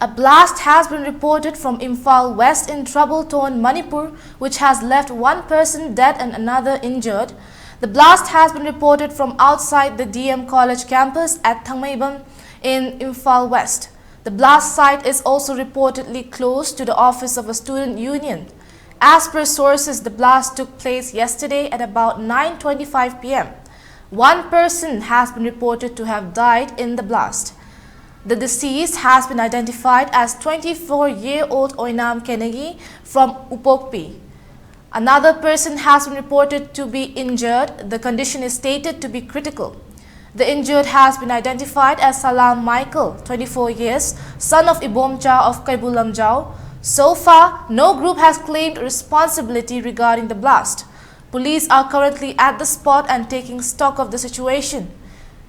A blast has been reported from Imphal West in trouble-torn Manipur, which has left one person dead and another injured. The blast has been reported from outside the DM College campus at Thangmaibam in Imphal West. The blast site is also reportedly close to the office of a student union. As per sources, the blast took place yesterday at about 9:25 p.m. One person has been reported to have died in the blast. The deceased has been identified as 24-year-old Oinam Kenegi from Upokpi. Another person has been reported to be injured. The condition is stated to be critical. The injured has been identified as Salam Michael, 24 years, son of Ibomcha of Kaibulamjao. So far, no group has claimed responsibility regarding the blast. Police are currently at the spot and taking stock of the situation.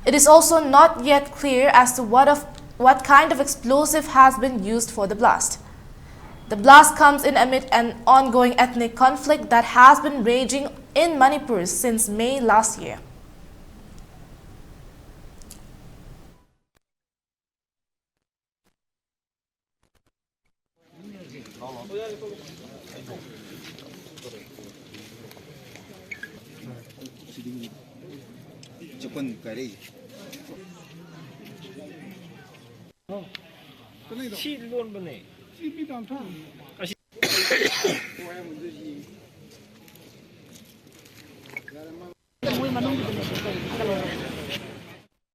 It is also not yet clear as to what kind of explosive has been used for the blast. The blast comes in amid an ongoing ethnic conflict that has been raging in Manipur since May last year.